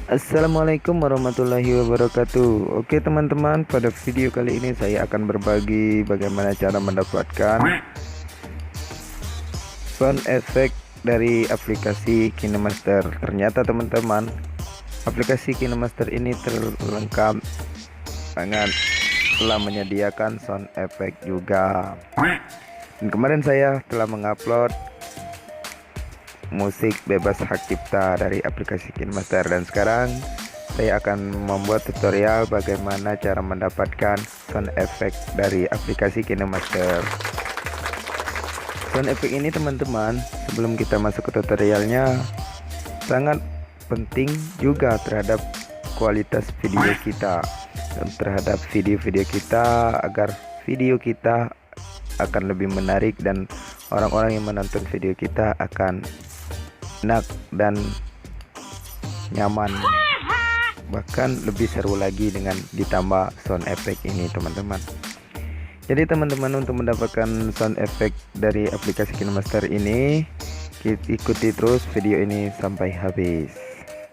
Assalamualaikum warahmatullahi wabarakatuh. Oke teman-teman, pada video kali ini saya akan berbagi bagaimana cara mendapatkan sound effect dari aplikasi KineMaster. Ternyata teman-teman, aplikasi KineMaster ini terlengkap dengan telah menyediakan sound effect juga. Dan kemarin saya telah mengupload musik bebas hak cipta dari aplikasi KineMaster, dan sekarang saya akan membuat tutorial bagaimana cara mendapatkan sound effect dari aplikasi KineMaster. Sound effect ini teman-teman, sebelum kita masuk ke tutorialnya, sangat penting juga terhadap kualitas video kita dan terhadap video-video kita, agar video kita akan lebih menarik dan orang-orang yang menonton video kita akan enak dan nyaman, bahkan lebih seru lagi dengan ditambah sound effect ini teman-teman. Jadi teman-teman, untuk mendapatkan sound effect dari aplikasi KineMaster ini, ikuti terus video ini sampai habis.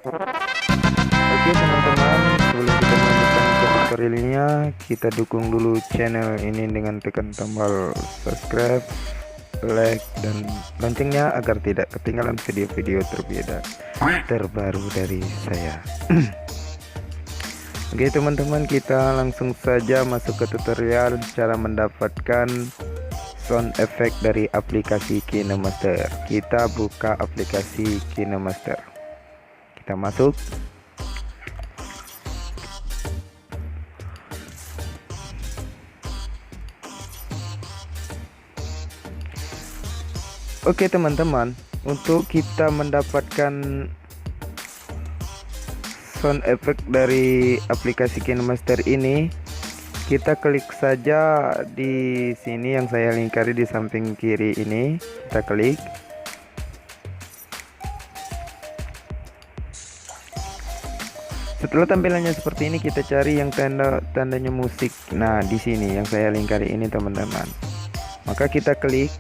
Oke teman-teman, sebelum kita melanjutkan ke tutorialnya, kita dukung dulu channel ini dengan tekan tombol subscribe, like, dan loncengnya agar tidak ketinggalan video-video terbaru dari saya. Oke teman-teman, kita langsung saja masuk ke tutorial cara mendapatkan sound effect dari aplikasi KineMaster. Kita buka aplikasi KineMaster, kita masuk. Oke teman-teman, untuk kita mendapatkan sound effect dari aplikasi KineMaster ini, kita klik saja di sini yang saya lingkari di samping kiri ini. Kita klik. Setelah tampilannya seperti ini, kita cari yang tandanya musik. Nah, di sini yang saya lingkari ini teman-teman. Maka kita klik.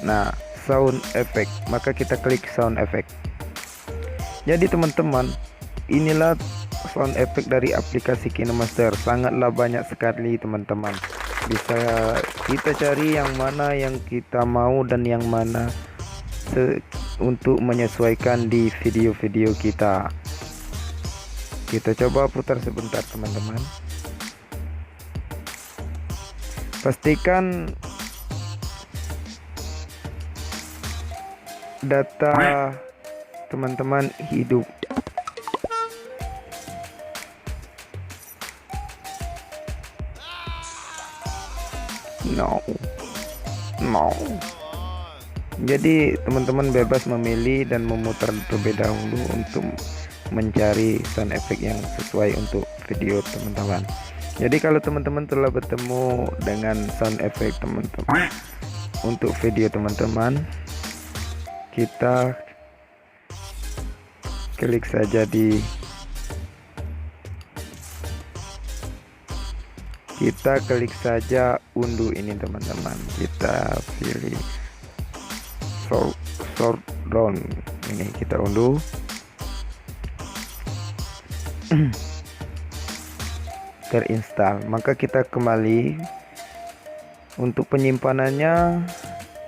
Nah, sound effect. Maka kita klik sound effect. Jadi teman-teman, inilah sound effect dari aplikasi KineMaster. Sangatlah banyak sekali teman-teman. Bisa kita cari yang mana yang kita mau dan yang mana untuk menyesuaikan di video-video kita. Kita coba putar sebentar teman-teman. Pastikan data teman-teman hidup. No. Jadi teman-teman bebas memilih dan memutar terlebih dahulu untuk mencari sound effect yang sesuai untuk video teman-teman. Jadi kalau teman-teman telah bertemu dengan sound effect teman-teman untuk video teman-teman, kita klik saja kita klik saja unduh ini teman-teman. Kita pilih sort down ini, kita unduh. Terinstall, maka kita kembali. Untuk penyimpanannya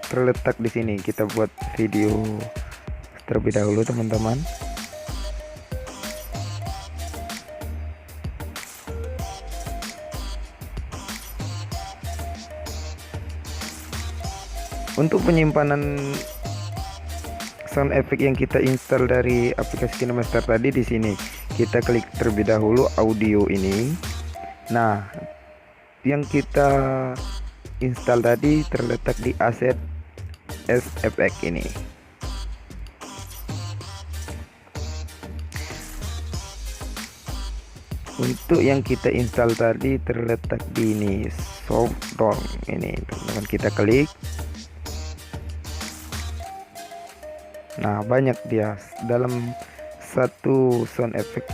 terletak di sini. Kita buat video terlebih dahulu teman-teman. Untuk penyimpanan sound effect yang kita install dari aplikasi KineMaster tadi, di sini kita klik terlebih dahulu audio ini. Nah, yang kita install tadi terletak di aset SFX ini. Untuk yang kita install tadi terletak di ini, softdown ini teman-teman. Kita klik. Nah, banyak dia, dalam satu sound effect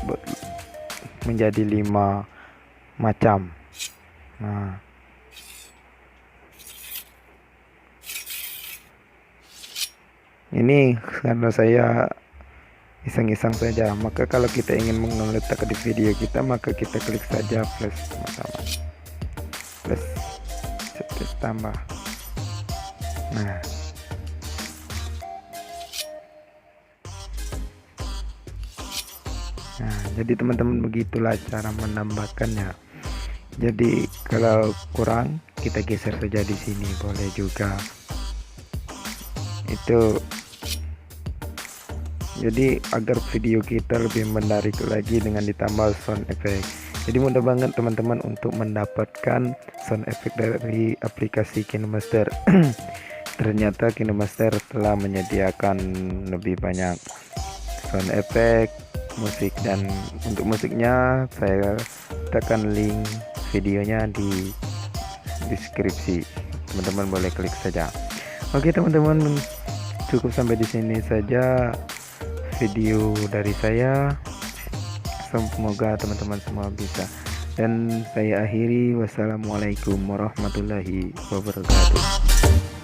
menjadi 5 macam. Nah, ini karena saya iseng-iseng saja. Maka kalau kita ingin meletak di video kita, maka kita klik saja plus, teman-teman, plus tambah. Nah, jadi teman-teman begitulah cara menambahkannya. Jadi kalau kurang kita geser saja di sini, boleh juga. Itu jadi agar video kita lebih menarik lagi dengan ditambah sound effect. Jadi mudah banget teman-teman untuk mendapatkan sound effect dari aplikasi KineMaster. Ternyata KineMaster telah menyediakan lebih banyak sound effect, musik, dan untuk musiknya saya tekan link videonya di deskripsi. Teman-teman boleh klik saja. Oke teman-teman, cukup sampai di sini saja video dari saya. Semoga teman-teman semua bisa, dan saya akhiri. Wassalamualaikum warahmatullahi wabarakatuh.